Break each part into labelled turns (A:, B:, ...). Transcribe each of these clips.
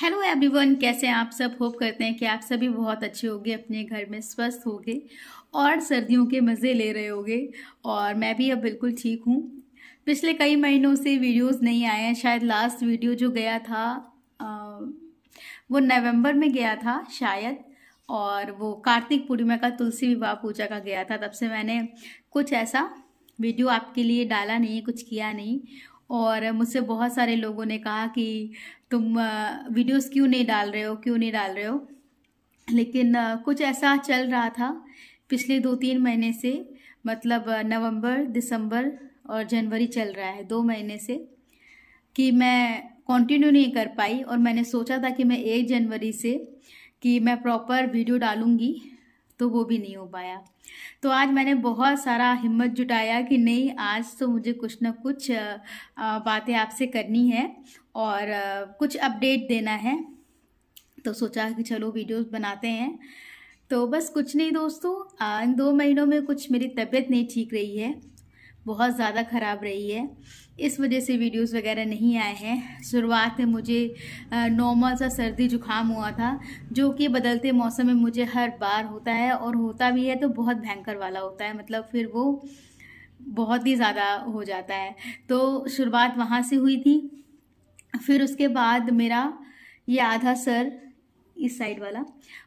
A: Hello everyone, कैसे हैं आप सब। होप करते हैं कि आप सभी बहुत अच्छे होंगे, अपने घर में स्वस्थ होंगे और सर्दियों के मज़े ले रहे होंगे। और मैं भी अब बिल्कुल ठीक हूँ। पिछले कई महीनों से वीडियोस नहीं आए हैं। शायद लास्ट वीडियो जो गया था अ, वो नवंबर में गया था शायद। और वो कार्तिक पूर्णिमा का तुलसी विवाह पूजा का गया था। तब से मैंने कुछ ऐसा वीडियो आपके लिए डाला नहीं, कुछ किया नहीं। और मुझसे बहुत सारे लोगों ने कहा कि तुम वीडियोस क्यों नहीं डाल रहे हो, क्यों नहीं डाल रहे हो। लेकिन कुछ ऐसा चल रहा था पिछले 2-3 महीने से। मतलब नवंबर, दिसंबर और जनवरी चल रहा है 2 महीने से कि मैं कंटिन्यू नहीं कर पाई। और मैंने सोचा था कि मैं 1 जनवरी से कि मैं प्रॉपर वीडियो डालूंगी, तो वो भी नहीं हो पाया। तो आज मैंने बहुत सारा हिम्मत जुटाया कि नहीं, आज तो मुझे कुछ ना कुछ बातें आपसे करनी है और कुछ अपडेट देना है। तो सोचा कि चलो वीडियोस बनाते हैं। तो बस कुछ नहीं दोस्तों, इन 2 महीनों में कुछ मेरी तबीयत नहीं ठीक रही है, बहुत ज़्यादा ख़राब रही है। इस वजह से वीडियोस वगैरह नहीं आए हैं। शुरुआत में मुझे नॉर्मल सा सर्दी जुकाम हुआ था, जो कि बदलते मौसम में मुझे हर बार होता है, और होता भी है तो बहुत भयंकर वाला होता है। मतलब फिर वो बहुत ही ज़्यादा हो जाता है। तो शुरुआत वहाँ से हुई थी। फिर उसके बाद मेरा ये आधा सर, इस साइड वाला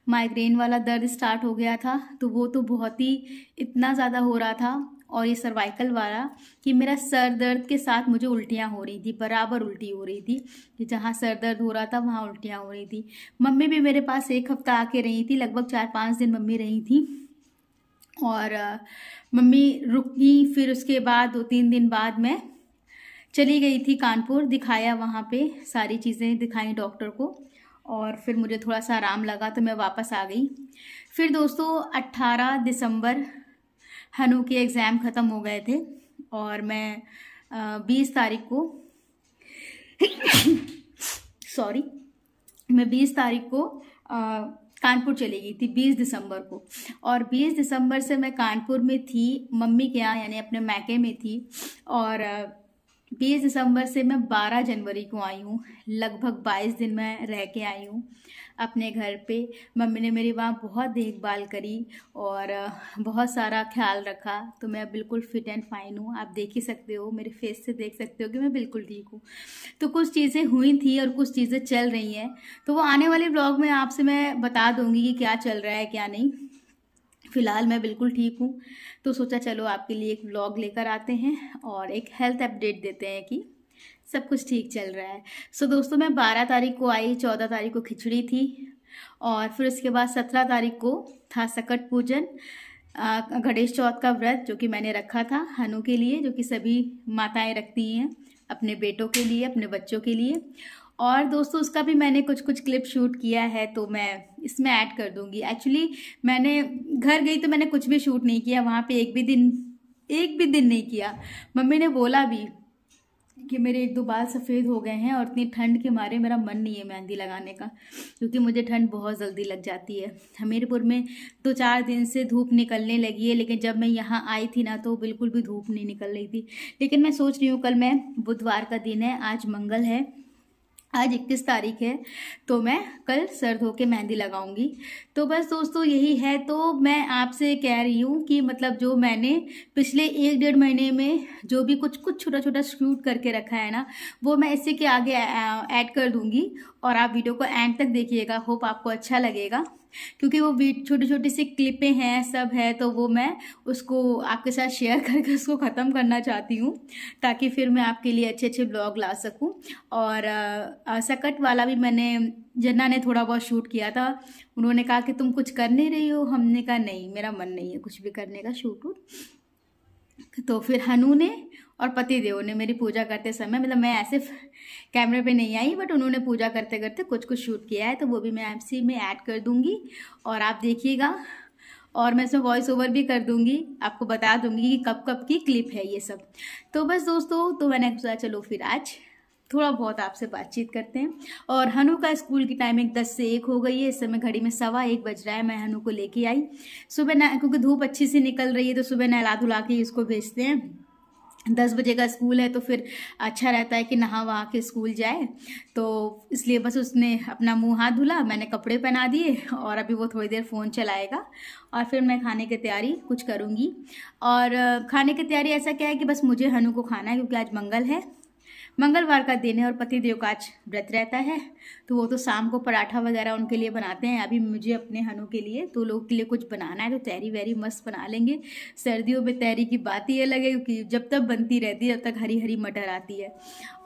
A: माइग्रेन वाला दर्द स्टार्ट हो गया था। तो वो तो बहुत ही इतना ज़्यादा हो रहा था। और ये सर्वाइकल वाला कि मेरा सर दर्द के साथ मुझे उल्टियाँ हो रही थी, बराबर उल्टी हो रही थी कि जहाँ सर दर्द हो रहा था वहाँ उल्टियाँ हो रही थी। मम्मी भी मेरे पास 1 हफ्ता आके रही थी, लगभग 4-5 दिन मम्मी रही थी। और मम्मी रुकी, फिर उसके बाद 2-3 दिन बाद मैं चली गई थी कानपुर, दिखाया वहाँ पे, सारी चीज़ें दिखाई डॉक्टर को। और फिर मुझे थोड़ा सा आराम लगा तो मैं वापस आ गई। फिर दोस्तों 18 दिसंबर हनु के एग्ज़ाम ख़त्म हो गए थे और मैं 20 तारीख को सॉरी, मैं 20 तारीख को कानपुर चली गई थी, 20 दिसंबर को। और 20 दिसंबर से मैं कानपुर में थी, मम्मी के यहाँ यानी अपने मैके में थी। और 20 दिसंबर से मैं 12 जनवरी को आई हूँ। लगभग 22 दिन मैं रह के आई हूँ अपने घर पे। मम्मी ने मेरी वहाँ बहुत देखभाल करी और बहुत सारा ख्याल रखा। तो मैं बिल्कुल फिट एंड फाइन हूँ। आप देख ही सकते हो, मेरे फेस से देख सकते हो कि मैं बिल्कुल ठीक हूँ। तो कुछ चीज़ें हुई थी और कुछ चीज़ें चल रही हैं, तो वो आने वाले ब्लॉग में आपसे मैं बता दूंगी कि क्या चल रहा है क्या नहीं। फिलहाल मैं बिल्कुल ठीक हूँ। तो सोचा चलो आपके लिए एक व्लॉग लेकर आते हैं और एक हेल्थ अपडेट देते हैं कि सब कुछ ठीक चल रहा है। सो दोस्तों, मैं 12 तारीख को आई, 14 तारीख को खिचड़ी थी और फिर उसके बाद 17 तारीख को था सकट पूजन, गणेश चौथ का व्रत जो कि मैंने रखा था हनु के लिए, जो कि सभी माताएं रखती हैं अपने बेटों के लिए, अपने बच्चों के लिए। और दोस्तों उसका भी मैंने कुछ कुछ क्लिप शूट किया है, तो मैं इसमें ऐड कर दूंगी। एक्चुअली मैंने घर गई तो मैंने कुछ भी शूट नहीं किया वहाँ पे, एक भी दिन नहीं किया। मम्मी ने बोला भी कि मेरे 1-2 बाल सफ़ेद हो गए हैं और इतनी ठंड के मारे मेरा मन नहीं है मेहंदी लगाने का, क्योंकि मुझे ठंड बहुत जल्दी लग जाती है। हमीरपुर में 2-4 दिन से धूप निकलने लगी है, लेकिन जब मैं यहाँ आई थी ना तो बिल्कुल भी धूप नहीं निकल रही थी। लेकिन मैं सोच रही हूँ, कल मैं बुधवार का दिन है, आज मंगल है, आज 21 तारीख है, तो मैं कल सर धो के मेहंदी लगाऊंगी। तो बस दोस्तों यही है। तो मैं आपसे कह रही हूँ कि मतलब जो मैंने पिछले 1-1.5 महीने में जो भी कुछ कुछ छोटा छोटा शूट करके रखा है ना, वो मैं इससे के आगे ऐड कर दूंगी। और आप वीडियो को एंड तक देखिएगा, होप आपको अच्छा लगेगा, क्योंकि वो छोटी छोटी सी क्लिपें हैं, सब है, तो वो मैं उसको आपके साथ शेयर करके उसको ख़त्म करना चाहती हूँ, ताकि फिर मैं आपके लिए अच्छे अच्छे ब्लॉग ला सकूँ। और सकट वाला भी मैंने, जन्ना ने थोड़ा बहुत शूट किया था। उन्होंने कहा कि तुम कुछ कर नहीं रही हो, हमने कहा नहीं, मेरा मन नहीं है कुछ भी करने का शूट वूट। तो फिर हनु ने और पति देव ने मेरी पूजा करते समय, मतलब मैं ऐसे कैमरे पे नहीं आई, बट उन्होंने पूजा करते करते कुछ कुछ शूट किया है, तो वो भी मैं एमसी में ऐड कर दूंगी और आप देखिएगा। और मैं इसमें वॉइस ओवर भी कर दूंगी, आपको बता दूंगी कि कब कब की क्लिप है ये सब। तो बस दोस्तों, तो मैंने सोचा चलो फिर आज थोड़ा बहुत आपसे बातचीत करते हैं। और हनु का स्कूल की टाइमिंग 10 से 1 हो गई है, इस समय घड़ी में 1:15 बज रहा है। मैं हनु को लेके आई सुबह, क्योंकि धूप अच्छी सी निकल रही है, तो सुबह नहला धुला के इसको भेजते हैं। 10 बजे का स्कूल है तो फिर अच्छा रहता है कि नहा वहा के स्कूल जाए। तो इसलिए बस उसने अपना मुंह हाथ धुला, मैंने कपड़े पहना दिए और अभी वो थोड़ी देर फ़ोन चलाएगा और फिर मैं खाने की तैयारी कुछ करूँगी। और खाने की तैयारी ऐसा क्या है कि बस मुझे हनु को खाना है, क्योंकि आज मंगल है, मंगलवार का दिन है और पतिदेव का आज व्रत रहता है। तो वो तो शाम को पराठा वगैरह उनके लिए बनाते हैं। अभी मुझे अपने हनु के लिए, तो लोगों के लिए कुछ बनाना है, तो तहरी वहरी मस्त बना लेंगे। सर्दियों में तहरी की बात ही अलग है, क्योंकि जब तक बनती रहती है जब तक हरी हरी मटर आती है।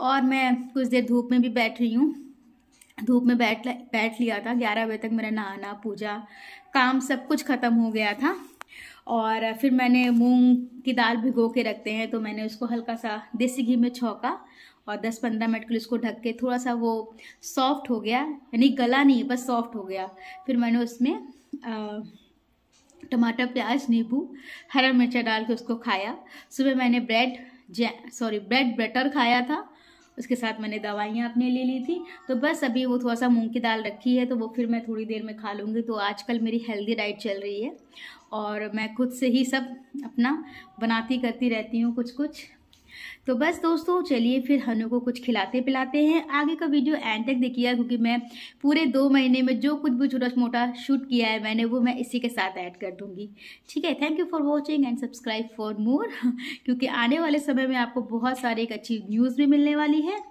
A: और मैं कुछ देर धूप में भी बैठ रही हूँ, धूप में बैठ लिया था। 11 बजे तक मेरा नहाना, पूजा, काम सब कुछ खत्म हो गया था। और फिर मैंने मूंग की दाल भिगो के रखते हैं, तो मैंने उसको हल्का सा देसी घी में छौंका और 10-15 मिनट के लिए उसको ढक के थोड़ा सा वो सॉफ्ट हो गया, यानी गला नहीं, बस सॉफ्ट हो गया। फिर मैंने उसमें टमाटर, प्याज, नींबू, हरा मिर्चा डाल के उसको खाया। सुबह मैंने ब्रेड बटर खाया था, उसके साथ मैंने दवाइयाँ अपने ले ली थी। तो बस अभी वो थोड़ा सा मूंग की दाल रखी है, तो वो फिर मैं थोड़ी देर में खा लूँगी। तो आजकल मेरी हेल्दी डाइट चल रही है और मैं खुद से ही सब अपना बनाती करती रहती हूँ कुछ कुछ। तो बस दोस्तों चलिए फिर हनु को कुछ खिलाते पिलाते हैं। आगे का वीडियो एंड तक देखिएगा, क्योंकि मैं पूरे 2 महीने में जो कुछ भी छोटा मोटा शूट किया है मैंने, वो मैं इसी के साथ ऐड कर दूंगी। ठीक है, thank you for watching and subscribe for more, क्योंकि आने वाले समय में आपको बहुत सारी एक अच्छी न्यूज़ भी मिलने वाली है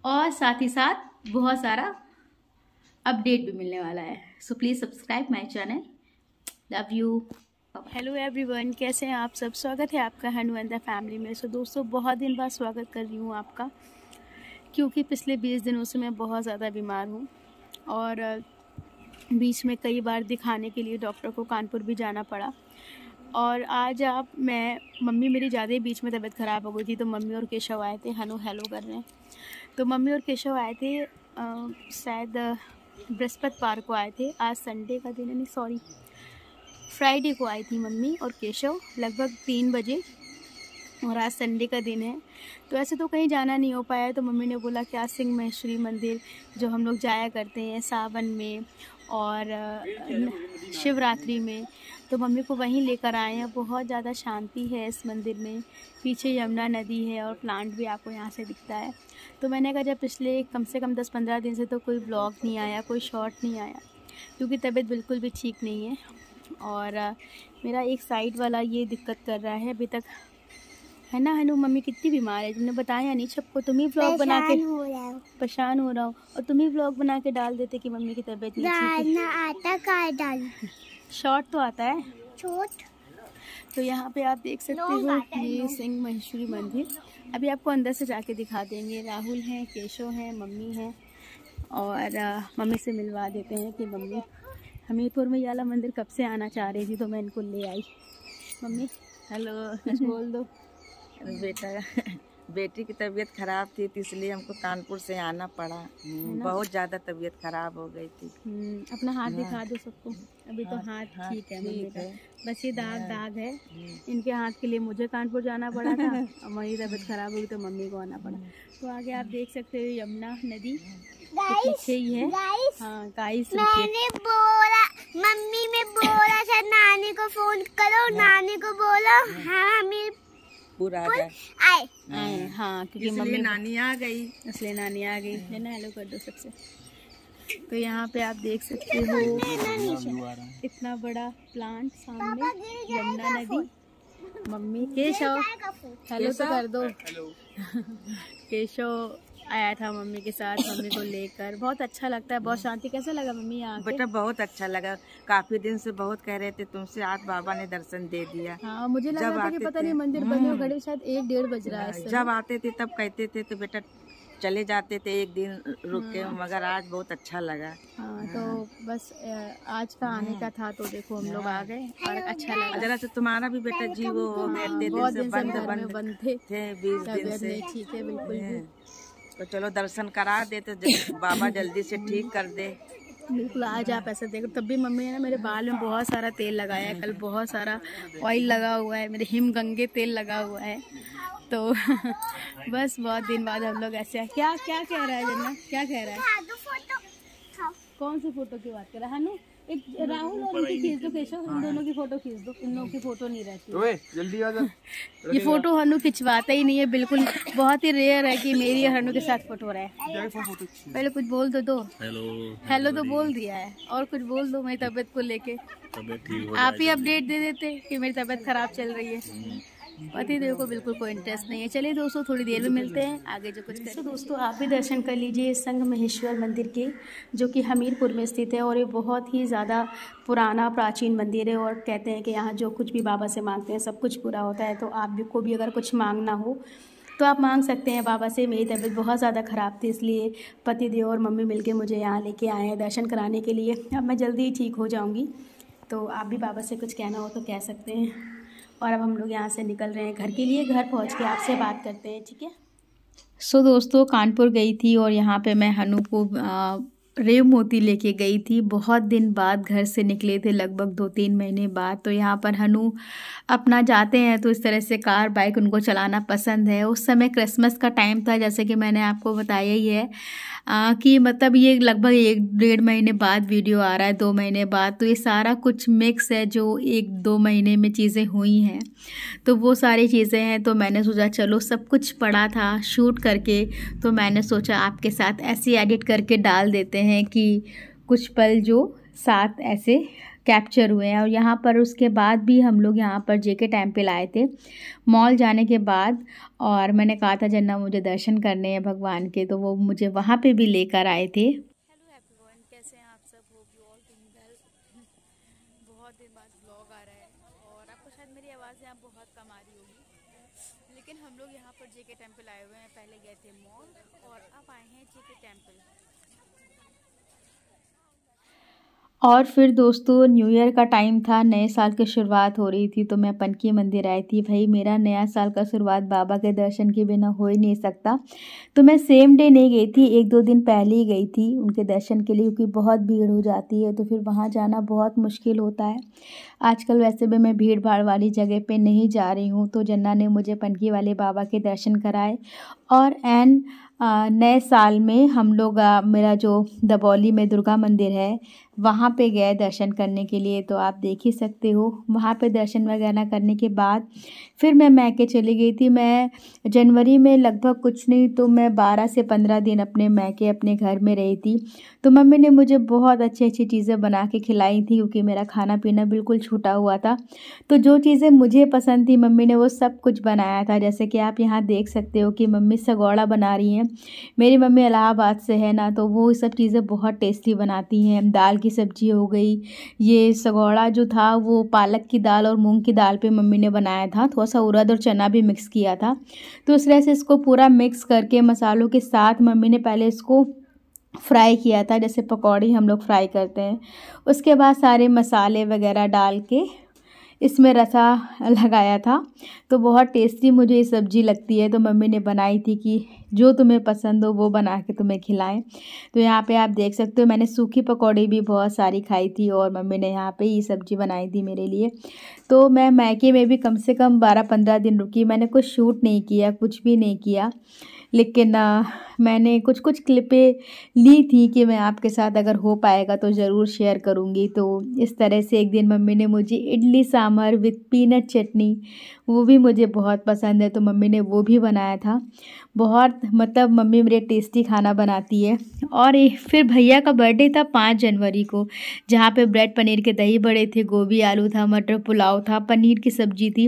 A: और साथ ही साथ बहुत सारा अपडेट भी मिलने वाला है। So please subscribe my channel. Love you. Hello everyone, कैसे हैं आप सब? स्वागत है आपका हनु एंड द फैमिली में। सो दोस्तों बहुत दिन बाद स्वागत कर रही हूँ आपका, क्योंकि पिछले 20 दिनों से मैं बहुत ज़्यादा बीमार हूँ और बीच में कई बार दिखाने के लिए डॉक्टर को कानपुर भी जाना पड़ा। और आज मम्मी मेरी ज़्यादा ही बीच में तबीयत ख़राब हो गई थी, तो मम्मी और केशव आए थे। हनु हेलो कर रहे हैं। तो मम्मी और केशव आए थे, शायद बृहस्पतिवार को आए थे। आज संडे का दिन है, नहीं सॉरी फ्राइडे को आई थी मम्मी और केशव लगभग 3 बजे, और आज संडे का दिन है। तो ऐसे तो कहीं जाना नहीं हो पाया, तो मम्मी ने बोला क्या सिंह महेश्वरी मंदिर जो हम लोग जाया करते हैं सावन में और शिवरात्रि में, तो मम्मी को वहीं लेकर आए हैं। बहुत ज़्यादा शांति है इस मंदिर में, पीछे यमुना नदी है और प्लांट भी आपको यहाँ से दिखता है। तो मैंने कहा जब पिछले कम से कम 10-15 दिन से तो कोई ब्लॉग नहीं आया, कोई शॉर्ट नहीं आया, क्योंकि तबीयत बिल्कुल भी ठीक नहीं है और मेरा एक साइड वाला ये दिक्कत कर रहा है अभी तक, है ना हनु? मम्मी कितनी बीमार है, तुमने बताया नहीं सबको। तुम ही व्लॉग बना के परेशान हो रहा हूँ और तुम ही व्लॉग बना के डाल देते कि मम्मी की तबीयत नहीं ठीक है। आता शॉर्ट तो आता है छोट। तो यहाँ पे आप देख सकते हो ये सिंह महेश्वरी मंदिर। अभी आपको अंदर से जाके दिखा देंगे। राहुल हैं, केशव हैं, मम्मी हैं और मम्मी से मिलवा देते हैं कि मम्मी हमीरपुर में ये वाला मंदिर कब से आना चाह रही थी, तो मैं इनको ले आई। मम्मी हेलो बोल दो।
B: बेटा बेटी की तबीयत खराब थी तो इसलिए हमको कानपुर से आना पड़ा। बहुत ज़्यादा तबीयत खराब हो गई थी।
A: अपना हाथ दिखा दो सबको। अभी तो हाथ ठीक है मम्मी का, बस ये दाग है। इनके हाथ के लिए मुझे कानपुर जाना पड़ा था और मेरी तबीयत खराब हुई तो मम्मी को आना पड़ा। तो आगे आप देख सकते हो यमुना नदी पीछे ही है। हाँ गाइस,
C: मैंने बोला मम्मी में बोला था नानी को फोन करो, नानी को बोलो हाँ हमें
B: पूरा
C: आए।
A: हाँ क्योंकि
B: मम्मी नानी आ गई,
A: इसलिए नानी आ गई है ना। हेलो कर दो सबसे। तो यहाँ पे आप देख सकते हो इतना बड़ा प्लांट सामने, यमुना नदी। मम्मी केशव हेलो तो कर दो। केशव आया था मम्मी के साथ, मम्मी को लेकर। बहुत अच्छा लगता है, बहुत शांति। कैसा लगा मम्मी यहाँ पे?
B: बेटा बहुत अच्छा लगा। काफी दिन से बहुत कह रहे थे तुमसे, आज बाबा ने दर्शन दे दिया।
A: हाँ मुझे लगा था कि पता नहीं मंदिर बंद हो गए, शायद 1-1:30 बज रहा है।
B: जब आते थे तब कहते थे तो बेटा चले जाते थे एक दिन रुक के, मगर आज बहुत अच्छा लगा।
A: हाँ तो बस आज का आने का था, तो देखो हम लोग आ गए और अच्छा लगा।
B: जरा से तुम्हारा भी बेटा जी वो
A: बहुत दिन से बंद थे
B: 20 दिन से।
A: ठीक है बिल्कुल।
B: तो चलो दर्शन करा दे तो बाबा जल्दी से ठीक कर दे।
A: बिल्कुल आज आप ऐसा देखो। तब भी मम्मी ने ना मेरे बाल में बहुत सारा तेल लगाया है, कल बहुत सारा ऑयल लगा हुआ है, मेरे हिमगंगे तेल लगा हुआ है। तो बस बहुत दिन बाद हम लोग ऐसे क्या कह रहा है जन्ना, क्या कह रहा है? कौन सी फोटो की बात कर रहा है हनु? एक राहुल और उनकी खींच दो केशव, इन दोनों की फोटो खींच दो, इन लोगों की फोटो नहीं रहती।
D: ओए जल्दी आ जा।
A: ये फोटो हनु खिंचवाता ही नहीं है बिल्कुल, बहुत ही रेयर है कि मेरी और हनु के साथ फोटो रहे। पहले कुछ बोल दो। हेलो तो बोल दिया है, और कुछ बोल दो मेरी तबीयत को लेके। आप ही अपडेट दे देते कि मेरी तबीयत खराब चल रही है। पति देव को बिल्कुल कोई इंटरेस्ट नहीं है। चलिए दोस्तों, थोड़ी देर में मिलते हैं, आगे जो कुछ करें। तो दोस्तों, आप भी दर्शन कर लीजिए संग महेश्वर मंदिर के, जो कि हमीरपुर में स्थित है। और ये बहुत ही ज़्यादा पुराना प्राचीन मंदिर है, और कहते हैं कि यहाँ जो कुछ भी बाबा से मांगते हैं सब कुछ पूरा होता है। तो आप भी को भी अगर कुछ मांगना हो तो आप मांग सकते हैं बाबा से। मेरी तबीयत बहुत ज़्यादा ख़राब थी, इसलिए पति देव और मम्मी मिलके मुझे यहाँ लेके आए हैं दर्शन कराने के लिए। अब मैं जल्दी ही ठीक हो जाऊँगी, तो आप भी बाबा से कुछ कहना हो तो कह सकते हैं। और अब हम लोग यहाँ से निकल रहे हैं घर के लिए। घर पहुँच के आपसे बात करते हैं, ठीक है। सो दोस्तों, कानपुर गई थी और यहाँ पे मैं हनु को रेव मोती लेके गई थी। बहुत दिन बाद घर से निकले थे, लगभग 2-3 महीने बाद। तो यहाँ पर हनु अपना जाते हैं तो इस तरह से कार बाइक उनको चलाना पसंद है। उस समय क्रिसमस का टाइम था, जैसे कि मैंने आपको बताया ही है कि मतलब ये लगभग 1-1.5 महीने बाद वीडियो आ रहा है, 2 महीने बाद। तो ये सारा कुछ मिक्स है जो 1-2 महीने में चीज़ें हुई हैं, तो वो सारी चीज़ें हैं। तो मैंने सोचा चलो, सब कुछ पड़ा था शूट करके, तो मैंने सोचा आपके साथ ऐसे एडिट करके डाल देते हैं कि कुछ पल जो साथ ऐसे कैप्चर हुए हैं। और यहाँ पर उसके बाद भी हम लोग यहाँ पर जेके टेम्पल आए थे मॉल जाने के बाद, और मैंने कहा था जन्ना मुझे दर्शन करने हैं भगवान के, तो वो मुझे वहाँ पे भी लेकर आए थे। हेलो एवरीवन, कैसे हैं आप सब? Hope you all doing well. बहुत दिन बाद ब्लॉग आ रहा है और आपको शायद मेरी आवाज़ यहाँ बहुत कम आ रही होगी, लेकिन हम लोग यहाँ पर जेके टेम्पल आए हुए हैं। पहले गए थे मॉल और अब आए हैं जेके टेम्पल। और फिर दोस्तों, न्यू ईयर का टाइम था, नए साल की शुरुआत हो रही थी, तो मैं पनकी मंदिर आई थी। भाई, मेरा नया साल का शुरुआत बाबा के दर्शन के बिना हो ही नहीं सकता। तो मैं सेम डे नहीं गई थी, 1-2 दिन पहले ही गई थी उनके दर्शन के लिए, क्योंकि बहुत भीड़ हो जाती है, तो फिर वहाँ जाना बहुत मुश्किल होता है। आजकल वैसे भी मैं भीड़ भाड़ वाली जगह पे नहीं जा रही हूँ। तो जन्ना ने मुझे पनकी वाले बाबा के दर्शन कराए। और नए साल में हम लोग मेरा जो दबौली में दुर्गा मंदिर है वहाँ पे गए दर्शन करने के लिए। तो आप देख ही सकते हो, वहाँ पे दर्शन वगैरह करने के बाद फिर मैं मैके चली गई थी। मैं जनवरी में लगभग कुछ नहीं तो मैं 12 से 15 दिन अपने मैके अपने घर में रही थी। तो मम्मी ने मुझे बहुत अच्छी अच्छी चीज़ें बना के खिलाई थी, क्योंकि मेरा खाना पीना बिल्कुल छूटा हुआ था। तो जो चीज़ें मुझे पसंद थी मम्मी ने वो सब कुछ बनाया था। जैसे कि आप यहाँ देख सकते हो कि मम्मी सगौड़ा बना रही हैं। मेरी मम्मी इलाहाबाद से है ना, तो वो सब चीज़ें बहुत टेस्टी बनाती हैं। दाल की सब्जी हो गई, ये सगौड़ा जो था वो पालक की दाल और मूंग की दाल पे मम्मी ने बनाया था, थोड़ा सा उड़द और चना भी मिक्स किया था। तो उस तरह से इसको पूरा मिक्स करके मसालों के साथ मम्मी ने पहले इसको फ्राई किया था, जैसे पकौड़ी हम लोग फ्राई करते हैं। उसके बाद सारे मसाले वगैरह डाल के इसमें रसा लगाया था। तो बहुत टेस्टी मुझे ये सब्ज़ी लगती है। तो मम्मी ने बनाई थी कि जो तुम्हें पसंद हो वो बना के तुम्हें खिलाएं। तो यहाँ पे आप देख सकते हो, मैंने सूखी पकौड़ी भी बहुत सारी खाई थी और मम्मी ने यहाँ पे ये सब्ज़ी बनाई थी मेरे लिए। तो मैं मैके में भी कम से कम 12-15 दिन रुकी। मैंने कुछ शूट नहीं किया, कुछ भी नहीं किया, लेकिन मैंने कुछ कुछ क्लिपें ली थी कि मैं आपके साथ अगर हो पाएगा तो ज़रूर शेयर करूँगी। तो इस तरह से एक दिन मम्मी ने मुझे इडली सांभर विथ पीनट चटनी, वो भी मुझे बहुत पसंद है, तो मम्मी ने वो भी बनाया था। बहुत मतलब मम्मी मेरे टेस्टी खाना बनाती है। और फिर भैया का बर्थडे था 5 जनवरी को, जहाँ पे ब्रेड पनीर के दही बड़े थे, गोभी आलू था, मटर पुलाव था, पनीर की सब्ज़ी थी।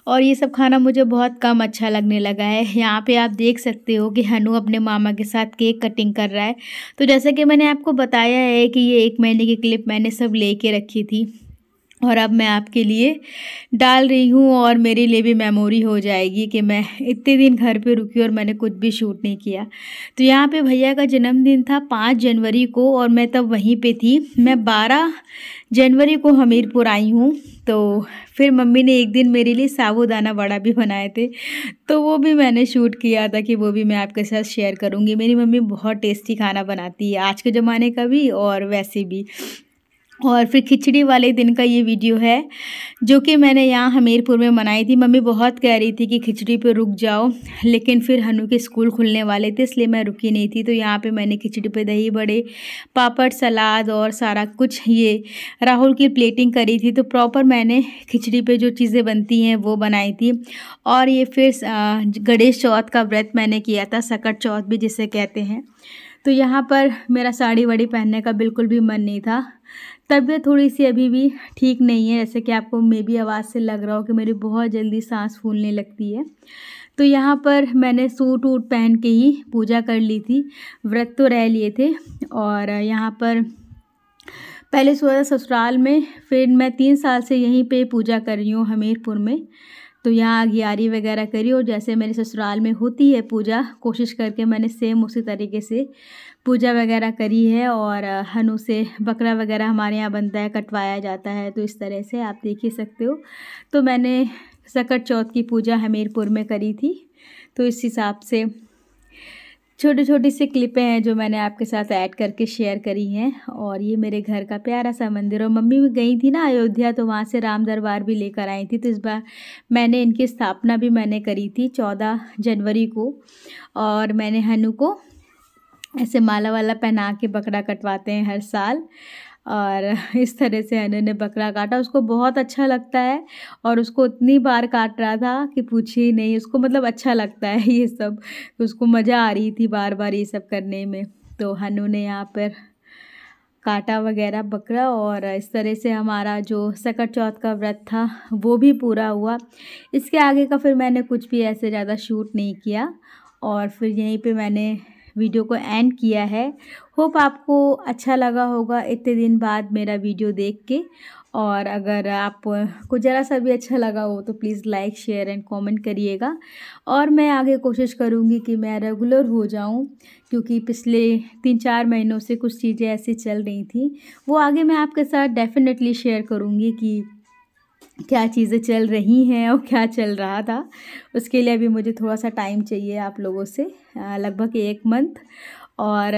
A: और ये सब खाना मुझे बहुत कम अच्छा लगने लगा है। यहाँ पे आप देख सकते हो कि हनु अपने मामा के साथ केक कटिंग कर रहा है। तो जैसा कि मैंने आपको बताया है कि ये 1 महीने की क्लिप मैंने सब लेके रखी थी और अब मैं आपके लिए डाल रही हूँ, और मेरे लिए भी मेमोरी हो जाएगी कि मैं इतने दिन घर पे रुकी और मैंने कुछ भी शूट नहीं किया। तो यहाँ पे भैया का जन्मदिन था 5 जनवरी को और मैं तब वहीं पे थी। मैं 12 जनवरी को हमीरपुर आई हूँ। तो फिर मम्मी ने एक दिन मेरे लिए साबूदाना वड़ा भी बनाए थे, तो वो भी मैंने शूट किया था कि वो भी मैं आपके साथ शेयर करूँगी। मेरी मम्मी बहुत टेस्टी खाना बनाती है, आज के ज़माने का भी और वैसे भी। और फिर खिचड़ी वाले दिन का ये वीडियो है जो कि मैंने यहाँ हमीरपुर में बनाई थी। मम्मी बहुत कह रही थी कि खिचड़ी पे रुक जाओ, लेकिन फिर हनु के स्कूल खुलने वाले थे इसलिए मैं रुकी नहीं थी। तो यहाँ पे मैंने खिचड़ी पे दही बड़े, पापड़, सलाद और सारा कुछ ये राहुल की प्लेटिंग करी थी। तो प्रॉपर मैंने खिचड़ी पे जो चीज़ें बनती हैं वो बनाई थी। और ये फिर गणेश चौथ का व्रत मैंने किया था, सकट चौथ भी जिसे कहते हैं। तो यहाँ पर मेरा साड़ी वाड़ी पहनने का बिल्कुल भी मन नहीं था। तबीयत थोड़ी सी अभी भी ठीक नहीं है, जैसे कि आपको मे बी आवाज़ से लग रहा हो कि मेरी बहुत जल्दी सांस फूलने लगती है। तो यहाँ पर मैंने सूट वूट पहन के ही पूजा कर ली थी, व्रत तो रह लिए थे। और यहाँ पर पहले सोया ससुराल में, फिर मैं 3 साल से यहीं पे पूजा कर रही हूँ हमीरपुर में। तो यहाँ अगियारी वगैरह करी और जैसे मेरे ससुराल में होती है पूजा, कोशिश करके मैंने सेम उसी तरीके से पूजा वगैरह करी है। और हनु से बकरा वगैरह हमारे यहाँ बनता है, कटवाया जाता है। तो इस तरह से आप देख ही सकते हो। तो मैंने सकट चौथ की पूजा हमीरपुर में करी थी। तो इस हिसाब से छोटी छोटी सी क्लिपें हैं जो मैंने आपके साथ ऐड करके शेयर करी हैं। और ये मेरे घर का प्यारा सा मंदिर। और मम्मी भी गई थी ना अयोध्या, तो वहाँ से राम दरबार भी लेकर आई थी। तो इस बार मैंने इनकी स्थापना भी मैंने करी थी 14 जनवरी को। और मैंने हनु को ऐसे माला वाला पहना के बकरा कटवाते हैं हर साल। और इस तरह से हनु ने बकरा काटा, उसको बहुत अच्छा लगता है। और उसको उतनी बार काट रहा था कि पूछिए नहीं, उसको मतलब अच्छा लगता है ये सब, उसको मज़ा आ रही थी बार बार ये सब करने में। तो हनु ने यहाँ पर काटा वगैरह बकरा। और इस तरह से हमारा जो सकट चौथ का व्रत था वो भी पूरा हुआ। इसके आगे का फिर मैंने कुछ भी ऐसे ज़्यादा शूट नहीं किया। और फिर यहीं पे मैंने वीडियो को एंड किया है। होप आपको अच्छा लगा होगा इतने दिन बाद मेरा वीडियो देख के। और अगर आपको ज़रा सा भी अच्छा लगा हो तो please like, share and comment करिएगा। और मैं आगे कोशिश करूँगी कि मैं रेगुलर हो जाऊँ, क्योंकि पिछले 3-4 महीनों से कुछ चीज़ें ऐसी चल रही थी। वो आगे मैं आपके साथ डेफिनेटली शेयर करूँगी कि क्या चीज़ें चल रही हैं और क्या चल रहा था। उसके लिए अभी मुझे थोड़ा सा टाइम चाहिए आप लोगों से, लगभग 1 मंथ। और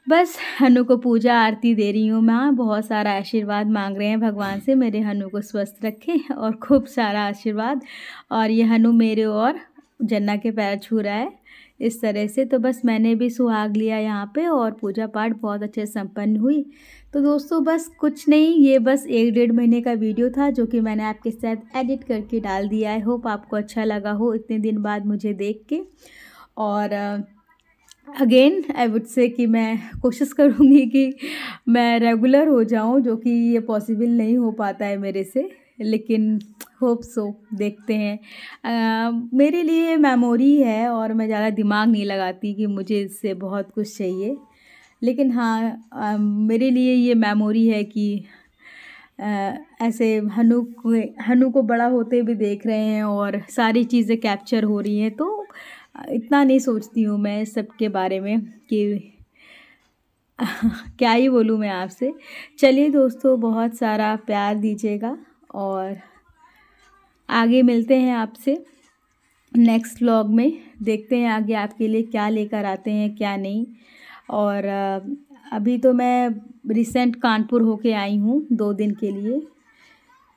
A: बस हनु को पूजा आरती दे रही हूँ मैं। बहुत सारा आशीर्वाद मांग रहे हैं भगवान से, मेरे हनु को स्वस्थ रखें और खूब सारा आशीर्वाद। और ये हनु मेरे और जन्ना के पैर छू रहा है इस तरह से। तो बस मैंने भी सुहाग लिया यहाँ पे और पूजा पाठ बहुत अच्छे संपन्न हुई। तो दोस्तों बस कुछ नहीं, ये बस 1-1.5 महीने का वीडियो था जो कि मैंने आपके साथ एडिट करके डाल दिया है। होप आपको अच्छा लगा हो इतने दिन बाद मुझे देख के। और अगेन आई वुड से कि मैं कोशिश करूँगी कि मैं रेगुलर हो जाऊँ, जो कि ये पॉसिबल नहीं हो पाता है मेरे से, लेकिन होप सो, देखते हैं। मेरे लिए मेमोरी है और मैं ज़्यादा दिमाग नहीं लगाती कि मुझे इससे बहुत कुछ चाहिए। लेकिन हाँ, मेरे लिए ये मेमोरी है कि ऐसे हनु को बड़ा होते भी देख रहे हैं और सारी चीज़ें कैप्चर हो रही हैं। तो इतना नहीं सोचती हूँ मैं सब के बारे में कि क्या ही बोलूँ मैं आपसे। चलिए दोस्तों, बहुत सारा प्यार दीजिएगा और आगे मिलते हैं आपसे नेक्स्ट व्लॉग में। देखते हैं आगे आपके लिए क्या लेकर आते हैं क्या नहीं। और अभी तो मैं रिसेंट कानपुर होके आई हूँ 2 दिन के लिए।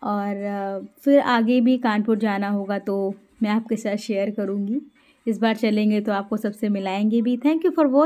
A: और फिर आगे भी कानपुर जाना होगा तो मैं आपके साथ शेयर करूँगी। इस बार चलेंगे तो आपको सबसे मिलाएंगे भी। Thank you for watching.